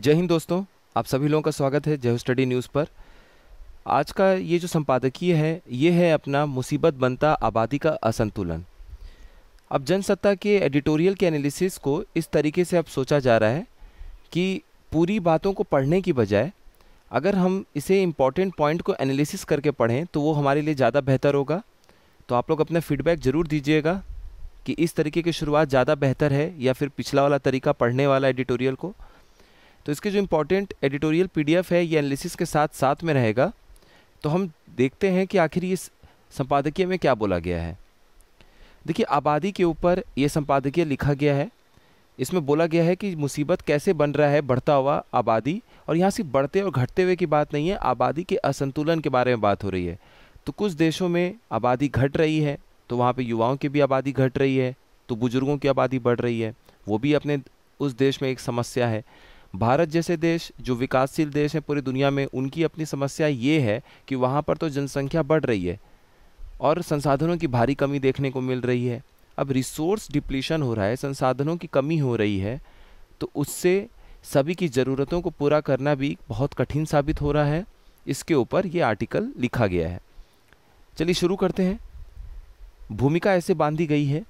जय हिंद दोस्तों। आप सभी लोगों का स्वागत है जय स्टडी न्यूज़ पर। आज का ये जो संपादकीय है ये है अपना मुसीबत बनता आबादी का असंतुलन। अब जनसत्ता के एडिटोरियल के एनालिसिस को इस तरीके से अब सोचा जा रहा है कि पूरी बातों को पढ़ने की बजाय अगर हम इसे इम्पॉर्टेंट पॉइंट को एनालिसिस करके पढ़ें तो वो हमारे लिए ज़्यादा बेहतर होगा। तो आप लोग अपना फीडबैक ज़रूर दीजिएगा कि इस तरीके की शुरुआत ज़्यादा बेहतर है या फिर पिछला वाला तरीका पढ़ने वाला एडिटोरियल को। तो इसके जो इम्पोर्टेंट एडिटोरियल पीडीएफ है ये एनालिसिस के साथ साथ में रहेगा। तो हम देखते हैं कि आखिर इस संपादकीय में क्या बोला गया है। देखिए, आबादी के ऊपर ये संपादकीय लिखा गया है। इसमें बोला गया है कि मुसीबत कैसे बन रहा है बढ़ता हुआ आबादी, और यहाँ सिर्फ बढ़ते और घटते हुए की बात नहीं है, आबादी के असंतुलन के बारे में बात हो रही है। तो कुछ देशों में आबादी घट रही है तो वहाँ पे युवाओं की भी आबादी घट रही है, तो बुजुर्गों की आबादी बढ़ रही है, वो भी अपने उस देश में एक समस्या है। भारत जैसे देश जो विकासशील देश हैं पूरी दुनिया में, उनकी अपनी समस्या ये है कि वहाँ पर तो जनसंख्या बढ़ रही है और संसाधनों की भारी कमी देखने को मिल रही है। अब रिसोर्स डिप्लीशन हो रहा है, संसाधनों की कमी हो रही है, तो उससे सभी की ज़रूरतों को पूरा करना भी बहुत कठिन साबित हो रहा है। इसके ऊपर ये आर्टिकल लिखा गया है। चलिए शुरू करते हैं। भूमिका ऐसे बांधी गई है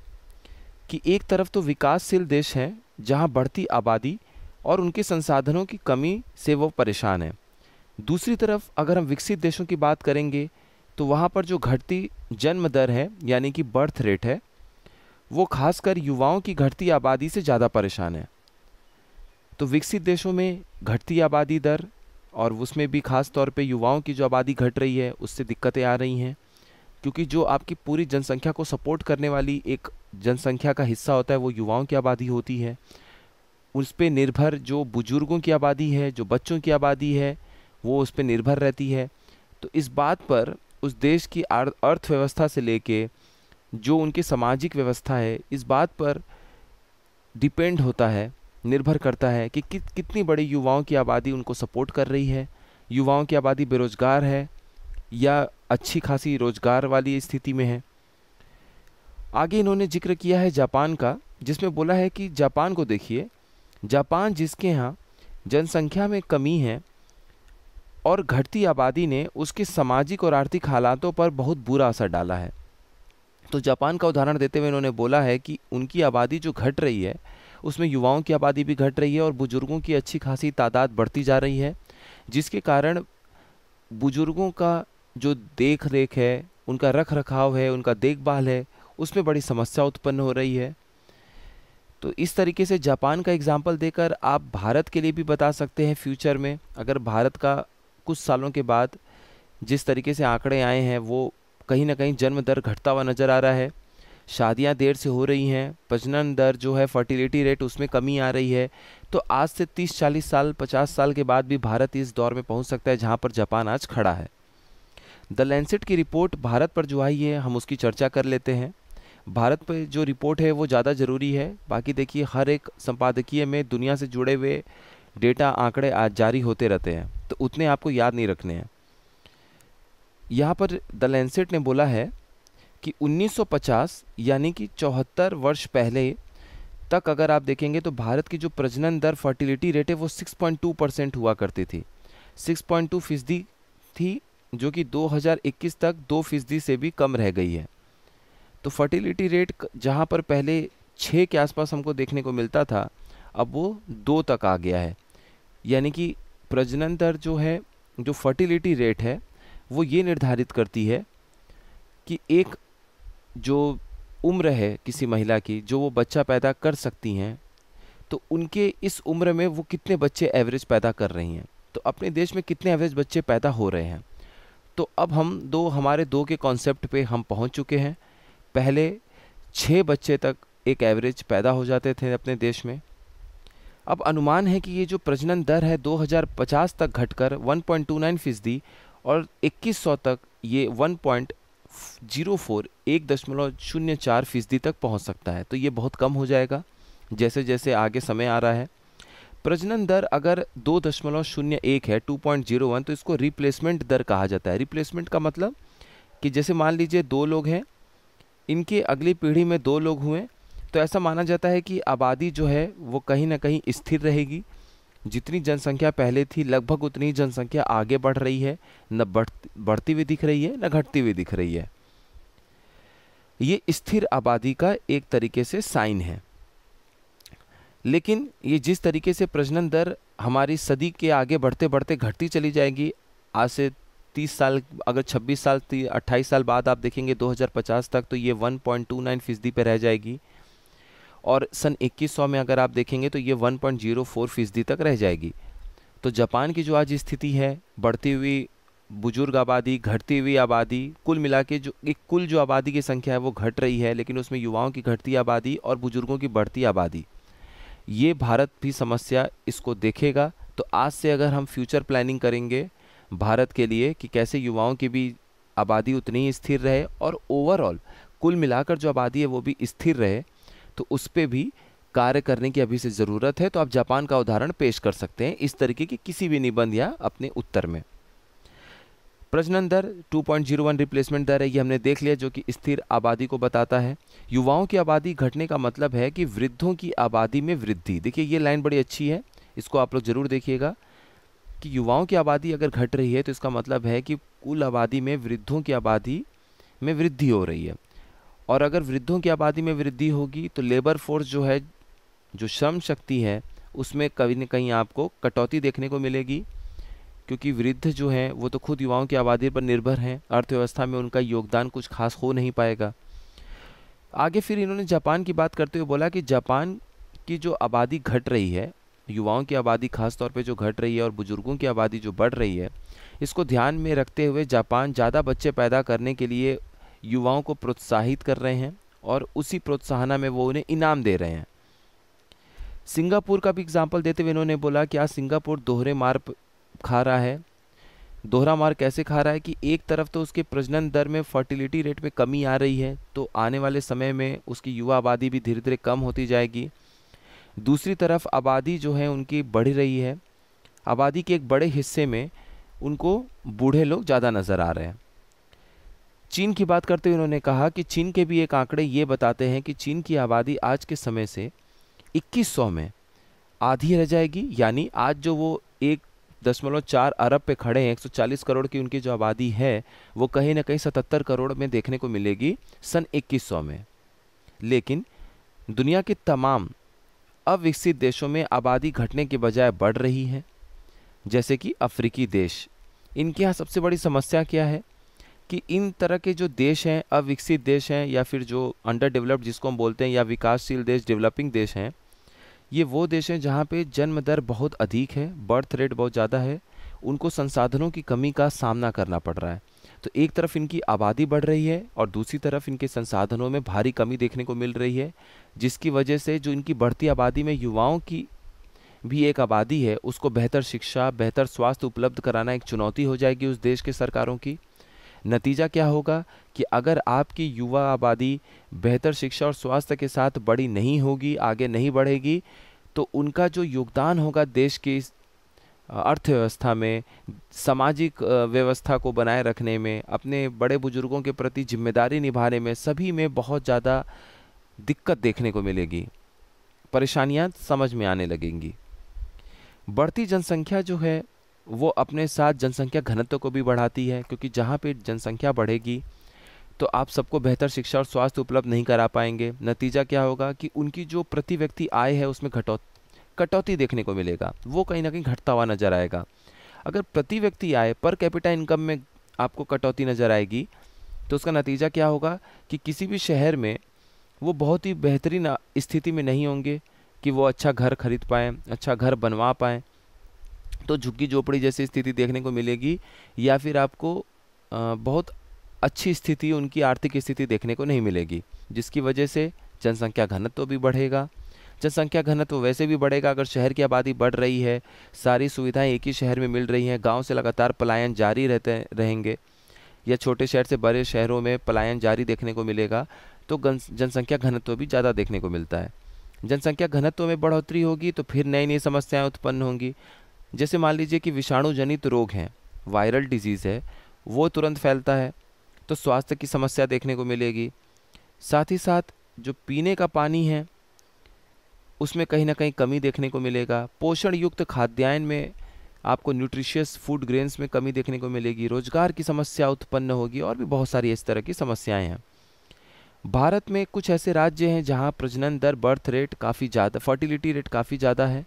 कि एक तरफ तो विकासशील देश हैं जहाँ बढ़ती आबादी और उनके संसाधनों की कमी से वो परेशान है। दूसरी तरफ अगर हम विकसित देशों की बात करेंगे तो वहाँ पर जो घटती जन्म दर है यानी कि बर्थ रेट है, वो खासकर युवाओं की घटती आबादी से ज़्यादा परेशान है। तो विकसित देशों में घटती आबादी दर और उसमें भी खास तौर पे युवाओं की जो आबादी घट रही है उससे दिक्कतें आ रही हैं, क्योंकि जो आपकी पूरी जनसंख्या को सपोर्ट करने वाली एक जनसंख्या का हिस्सा होता है वो युवाओं की आबादी होती है। उस पे निर्भर जो बुजुर्गों की आबादी है, जो बच्चों की आबादी है, वो उस पे निर्भर रहती है। तो इस बात पर उस देश की अर्थव्यवस्था से लेके जो उनकी सामाजिक व्यवस्था है, इस बात पर डिपेंड होता है, निर्भर करता है कि कितनी बड़ी युवाओं की आबादी उनको सपोर्ट कर रही है। युवाओं की आबादी बेरोजगार है या अच्छी खासी रोजगार वाली स्थिति में है। आगे इन्होंने जिक्र किया है जापान का, जिसमें बोला है कि जापान को देखिए, जापान जिसके यहाँ जनसंख्या में कमी है और घटती आबादी ने उसके सामाजिक और आर्थिक हालातों पर बहुत बुरा असर डाला है। तो जापान का उदाहरण देते हुए इन्होंने बोला है कि उनकी आबादी जो घट रही है उसमें युवाओं की आबादी भी घट रही है और बुजुर्गों की अच्छी खासी तादाद बढ़ती जा रही है, जिसके कारण बुजुर्गों का जो देख रेख है, उनका रख रखाव है, उनका देखभाल है, उसमें बड़ी समस्या उत्पन्न हो रही है। तो इस तरीके से जापान का एग्जाम्पल देकर आप भारत के लिए भी बता सकते हैं। फ्यूचर में अगर भारत का कुछ सालों के बाद जिस तरीके से आंकड़े आए हैं वो कहीं ना कहीं जन्म दर घटता हुआ नज़र आ रहा है, शादियां देर से हो रही हैं, प्रजनन दर जो है फर्टिलिटी रेट उसमें कमी आ रही है, तो आज से 30-40 साल 50 साल के बाद भी भारत इस दौर में पहुंच सकता है जहां पर जापान आज खड़ा है। द लैंसेट की रिपोर्ट भारत पर जो आई है हम उसकी चर्चा कर लेते हैं। भारत पे जो रिपोर्ट है वो ज़्यादा ज़रूरी है। बाकी देखिए, हर एक संपादकीय में दुनिया से जुड़े हुए डेटा आंकड़े आज जारी होते रहते हैं, तो उतने आपको याद नहीं रखने हैं। यहाँ पर द लैंसेट ने बोला है कि 1950 यानी कि 74 वर्ष पहले तक अगर आप देखेंगे तो भारत की जो प्रजनन दर फर्टिलिटी रेट है वो 6.2% हुआ करती थी, 6.2% थी, जो कि 2021 तक 2% से भी कम रह गई है। तो फर्टिलिटी रेट जहाँ पर पहले 6 के आसपास हमको देखने को मिलता था, अब वो 2 तक आ गया है। यानी कि प्रजनन दर जो है, जो फर्टिलिटी रेट है, वो ये निर्धारित करती है कि एक जो उम्र है किसी महिला की जो वो बच्चा पैदा कर सकती हैं, तो उनके इस उम्र में वो कितने बच्चे एवरेज पैदा कर रही हैं, तो अपने देश में कितने एवरेज बच्चे पैदा हो रहे हैं। तो अब हमारे दो के कॉन्सेप्ट पे हम पहुंच चुके हैं। पहले 6 बच्चे तक एक एवरेज पैदा हो जाते थे अपने देश में। अब अनुमान है कि ये जो प्रजनन दर है 2050 तक घटकर 1.29% और 2100 तक ये 1.04% तक पहुंच सकता है। तो ये बहुत कम हो जाएगा जैसे जैसे आगे समय आ रहा है। प्रजनन दर अगर 2.01 है, 2.01, तो इसको रिप्लेसमेंट दर कहा जाता है। रिप्लेसमेंट का मतलब कि जैसे मान लीजिए 2 लोग हैं, इनके अगली पीढ़ी में 2 लोग हुए, तो ऐसा माना जाता है कि आबादी जो है वो कहीं ना कहीं स्थिर रहेगी, जितनी जनसंख्या पहले थी लगभग उतनी ही जनसंख्या आगे बढ़ रही है, न बढ़ती हुई दिख रही है न घटती हुई दिख रही है। ये स्थिर आबादी का एक तरीके से साइन है। लेकिन ये जिस तरीके से प्रजनन दर हमारी सदी के आगे बढ़ते बढ़ते घटती चली जाएगी, आज से 30 साल, अगर 26 साल 28 साल बाद आप देखेंगे 2050 तक, तो ये 1.29% पे रह जाएगी। और सन 2100 में अगर आप देखेंगे तो ये 1.04% तक रह जाएगी। तो जापान की जो आज स्थिति है, बढ़ती हुई बुजुर्ग आबादी, घटती हुई आबादी, कुल मिला के जो एक कुल जो आबादी की संख्या है वो घट रही है, लेकिन उसमें युवाओं की घटती आबादी और बुजुर्गों की बढ़ती आबादी, ये भारत भी समस्या इसको देखेगा। तो आज से अगर हम फ्यूचर प्लानिंग करेंगे भारत के लिए कि कैसे युवाओं की भी आबादी उतनी ही स्थिर रहे और ओवरऑल कुल मिलाकर जो आबादी है वो भी स्थिर रहे, तो उस पर भी कार्य करने की अभी से ज़रूरत है। तो आप जापान का उदाहरण पेश कर सकते हैं इस तरीके की किसी भी निबंध या अपने उत्तर में। प्रजनन दर 2.01 रिप्लेसमेंट दर है, ये हमने देख लिया, जो कि स्थिर आबादी को बताता है। युवाओं की आबादी घटने का मतलब है कि वृद्धों की आबादी में वृद्धि। देखिए ये लाइन बड़ी अच्छी है, इसको आप लोग जरूर देखिएगा कि युवाओं की आबादी अगर घट रही है तो इसका मतलब है कि कुल आबादी में वृद्धों की आबादी में वृद्धि हो रही है। और अगर वृद्धों की आबादी में वृद्धि होगी तो लेबर फोर्स जो है, जो श्रम शक्ति है, उसमें कहीं न कहीं आपको कटौती देखने को मिलेगी, क्योंकि वृद्ध जो हैं वो तो खुद युवाओं की आबादी पर निर्भर हैं, अर्थव्यवस्था में उनका योगदान कुछ खास हो नहीं पाएगा। आगे फिर इन्होंने जापान की बात करते हुए बोला कि जापान की जो आबादी घट रही है, युवाओं की आबादी खास तौर पे जो घट रही है और बुजुर्गों की आबादी जो बढ़ रही है, इसको ध्यान में रखते हुए जापान ज़्यादा बच्चे पैदा करने के लिए युवाओं को प्रोत्साहित कर रहे हैं और उसी प्रोत्साहन में वो उन्हें इनाम दे रहे हैं। सिंगापुर का भी एग्जाम्पल देते हुए इन्होंने बोला कि आज सिंगापुर दोहरे मार खा रहा है। दोहरा मार कैसे खा रहा है कि एक तरफ तो उसके प्रजनन दर में, फर्टिलिटी रेट में कमी आ रही है, तो आने वाले समय में उसकी युवा आबादी भी धीरे धीरे कम होती जाएगी। दूसरी तरफ आबादी जो है उनकी बढ़ रही है, आबादी के एक बड़े हिस्से में उनको बूढ़े लोग ज़्यादा नज़र आ रहे हैं। चीन की बात करते हुए उन्होंने कहा कि चीन के भी एक आंकड़े ये बताते हैं कि चीन की आबादी आज के समय से 2100 में आधी रह जाएगी, यानी आज जो वो 1.4 अरब पे खड़े हैं, 140 करोड़ की उनकी जो आबादी है, वो कहीं ना कहीं 77 करोड़ में देखने को मिलेगी सन 2100 में। लेकिन दुनिया के तमाम अविकसित देशों में आबादी घटने के बजाय बढ़ रही है, जैसे कि अफ्रीकी देश। इनके यहाँ सबसे बड़ी समस्या क्या है कि इन तरह के जो देश हैं, अविकसित देश हैं या फिर जो अंडर डेवलप्ड जिसको हम बोलते हैं, या विकासशील देश, डेवलपिंग देश हैं, ये वो देश हैं जहाँ पे जन्म दर बहुत अधिक है, बर्थ रेट बहुत ज़्यादा है, उनको संसाधनों की कमी का सामना करना पड़ रहा है। तो एक तरफ इनकी आबादी बढ़ रही है और दूसरी तरफ इनके संसाधनों में भारी कमी देखने को मिल रही है, जिसकी वजह से जो इनकी बढ़ती आबादी में युवाओं की भी एक आबादी है, उसको बेहतर शिक्षा, बेहतर स्वास्थ्य उपलब्ध कराना एक चुनौती हो जाएगी उस देश के सरकारों की। नतीजा क्या होगा कि अगर आपकी युवा आबादी बेहतर शिक्षा और स्वास्थ्य के साथ बड़ी नहीं होगी, आगे नहीं बढ़ेगी, तो उनका जो योगदान होगा देश की अर्थव्यवस्था में, सामाजिक व्यवस्था को बनाए रखने में, अपने बड़े बुजुर्गों के प्रति जिम्मेदारी निभाने में, सभी में बहुत ज़्यादा दिक्कत देखने को मिलेगी, परेशानियां समझ में आने लगेंगी। बढ़ती जनसंख्या जो है वो अपने साथ जनसंख्या घनत्व को भी बढ़ाती है, क्योंकि जहाँ पे जनसंख्या बढ़ेगी तो आप सबको बेहतर शिक्षा और स्वास्थ्य उपलब्ध नहीं करा पाएंगे। नतीजा क्या होगा कि उनकी जो प्रति व्यक्ति आय है उसमें कटौती देखने को मिलेगा, वो कहीं ना कहीं घटता हुआ नजर आएगा। अगर प्रति व्यक्ति आय, पर कैपिटा इनकम में आपको कटौती नजर आएगी, तो उसका नतीजा क्या होगा कि किसी भी शहर में वो बहुत ही बेहतरीन स्थिति में नहीं होंगे कि वो अच्छा घर खरीद पाएँ, अच्छा घर बनवा पाएँ, तो झुग्गी झोपड़ी जैसी स्थिति देखने को मिलेगी, या फिर आपको बहुत अच्छी स्थिति, उनकी आर्थिक स्थिति देखने को नहीं मिलेगी, जिसकी वजह से जनसंख्या घनत्व भी बढ़ेगा। जनसंख्या घनत्व वैसे भी बढ़ेगा अगर शहर की आबादी बढ़ रही है, सारी सुविधाएं एक ही शहर में मिल रही हैं, गांव से लगातार पलायन जारी रहेंगे, या छोटे शहर से बड़े शहरों में पलायन जारी देखने को मिलेगा, तो जनसंख्या घनत्व भी ज़्यादा देखने को मिलता है। जनसंख्या घनत्व में बढ़ोतरी होगी तो फिर नई नई समस्याएँ उत्पन्न होंगी। जैसे मान लीजिए कि विषाणु जनित रोग हैं, वायरल डिजीज़ है, वो तुरंत फैलता है, तो स्वास्थ्य की समस्या देखने को मिलेगी। साथ ही साथ जो पीने का पानी है उसमें कहीं ना कहीं कमी देखने को मिलेगा। पोषण युक्त खाद्यान्न में आपको न्यूट्रिशियस फूड ग्रेन्स में कमी देखने को मिलेगी। रोजगार की समस्या उत्पन्न होगी और भी बहुत सारी इस तरह की समस्याएं हैं। भारत में कुछ ऐसे राज्य हैं जहां प्रजनन दर बर्थ रेट काफ़ी ज़्यादा, फर्टिलिटी रेट काफ़ी ज़्यादा है।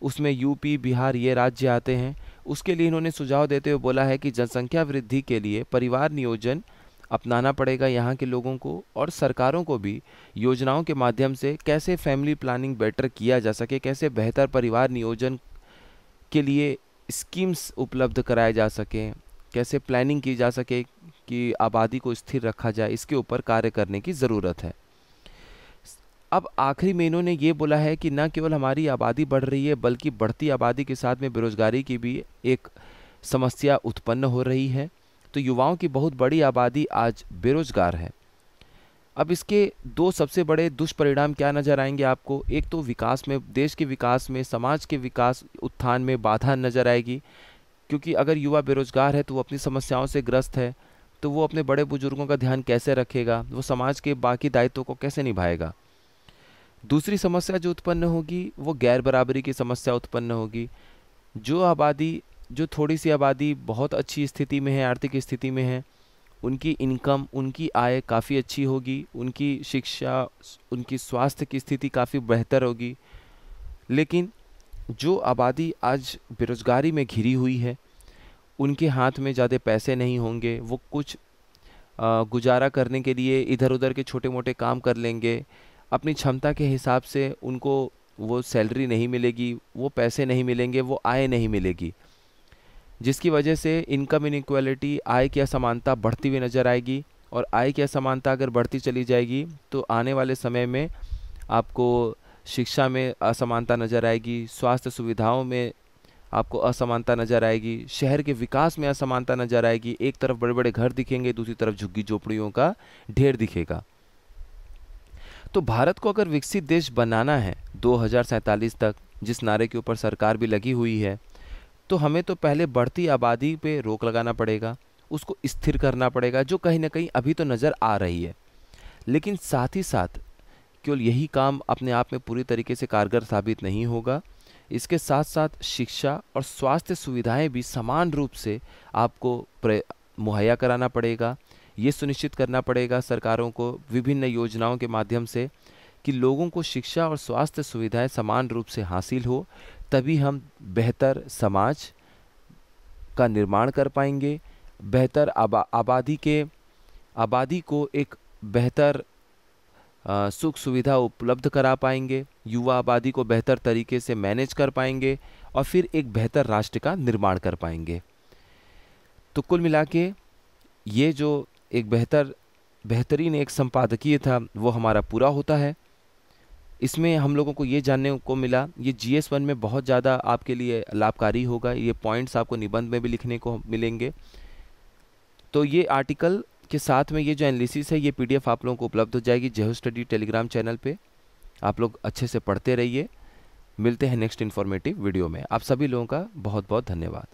उसमें यूपी, बिहार ये राज्य आते हैं। उसके लिए इन्होंने सुझाव देते हुए बोला है कि जनसंख्या वृद्धि के लिए परिवार नियोजन अपनाना पड़ेगा यहाँ के लोगों को, और सरकारों को भी योजनाओं के माध्यम से कैसे फैमिली प्लानिंग बेटर किया जा सके, कैसे बेहतर परिवार नियोजन के लिए स्कीम्स उपलब्ध कराए जा सकें, कैसे प्लानिंग की जा सके कि आबादी को स्थिर रखा जाए, इसके ऊपर कार्य करने की ज़रूरत है। अब आखिरी में इन्होंने ये बोला है कि न केवल हमारी आबादी बढ़ रही है, बल्कि बढ़ती आबादी के साथ में बेरोजगारी की भी एक समस्या उत्पन्न हो रही है। तो युवाओं की बहुत बड़ी आबादी आज बेरोजगार है। अब इसके दो सबसे बड़े दुष्परिणाम क्या नज़र आएंगे आपको? एक तो विकास में, देश के विकास में, समाज के विकास उत्थान में बाधा नज़र आएगी, क्योंकि अगर युवा बेरोजगार है तो वो अपनी समस्याओं से ग्रस्त है, तो वो अपने बड़े बुजुर्गों का ध्यान कैसे रखेगा, वो समाज के बाकी दायित्वों को कैसे निभाएगा। दूसरी समस्या जो उत्पन्न होगी वो गैर बराबरी की समस्या उत्पन्न होगी। जो थोड़ी सी आबादी बहुत अच्छी स्थिति में है, आर्थिक स्थिति में है, उनकी इनकम, उनकी आय काफ़ी अच्छी होगी, उनकी शिक्षा, उनकी स्वास्थ्य की स्थिति काफ़ी बेहतर होगी। लेकिन जो आबादी आज बेरोजगारी में घिरी हुई है, उनके हाथ में ज़्यादा पैसे नहीं होंगे, वो कुछ गुजारा करने के लिए इधर उधर के छोटे मोटे काम कर लेंगे। अपनी क्षमता के हिसाब से उनको वो सैलरी नहीं मिलेगी, वो पैसे नहीं मिलेंगे, वो आय नहीं मिलेगी, जिसकी वजह से इनकम इनइक्वालिटी, आय की असमानता बढ़ती हुई नज़र आएगी। और आय की असमानता अगर बढ़ती चली जाएगी तो आने वाले समय में आपको शिक्षा में असमानता नज़र आएगी, स्वास्थ्य सुविधाओं में आपको असमानता नज़र आएगी, शहर के विकास में असमानता नज़र आएगी। एक तरफ बड़े बड़े घर दिखेंगे, दूसरी तरफ झुग्गी झोपड़ियों का ढेर दिखेगा। तो भारत को अगर विकसित देश बनाना है 2047 तक, जिस नारे के ऊपर सरकार भी लगी हुई है, तो हमें तो पहले बढ़ती आबादी पे रोक लगाना पड़ेगा, उसको स्थिर करना पड़ेगा, जो कहीं ना कहीं अभी तो नज़र आ रही है। लेकिन साथ ही साथ केवल यही काम अपने आप में पूरी तरीके से कारगर साबित नहीं होगा। इसके साथ साथ शिक्षा और स्वास्थ्य सुविधाएं भी समान रूप से आपको मुहैया कराना पड़ेगा। ये सुनिश्चित करना पड़ेगा सरकारों को विभिन्न योजनाओं के माध्यम से कि लोगों को शिक्षा और स्वास्थ्य सुविधाएं समान रूप से हासिल हो, तभी हम बेहतर समाज का निर्माण कर पाएंगे, बेहतर आबादी को एक बेहतर सुख सुविधा उपलब्ध करा पाएंगे, युवा आबादी को बेहतर तरीके से मैनेज कर पाएंगे और फिर एक बेहतर राष्ट्र का निर्माण कर पाएंगे। तो कुल मिला के ये जो एक बेहतरीन एक संपादकीय था वो हमारा पूरा होता है। इसमें हम लोगों को ये जानने को मिला, ये GS1 में बहुत ज़्यादा आपके लिए लाभकारी होगा। ये पॉइंट्स आपको निबंध में भी लिखने को मिलेंगे। तो ये आर्टिकल के साथ में ये जो एनालिसिस है, ये PDF आप लोगों को उपलब्ध हो जाएगी जेहो स्टडी टेलीग्राम चैनल पे। आप लोग अच्छे से पढ़ते रहिए। मिलते हैं नेक्स्ट इन्फॉर्मेटिव वीडियो में। आप सभी लोगों का बहुत बहुत धन्यवाद।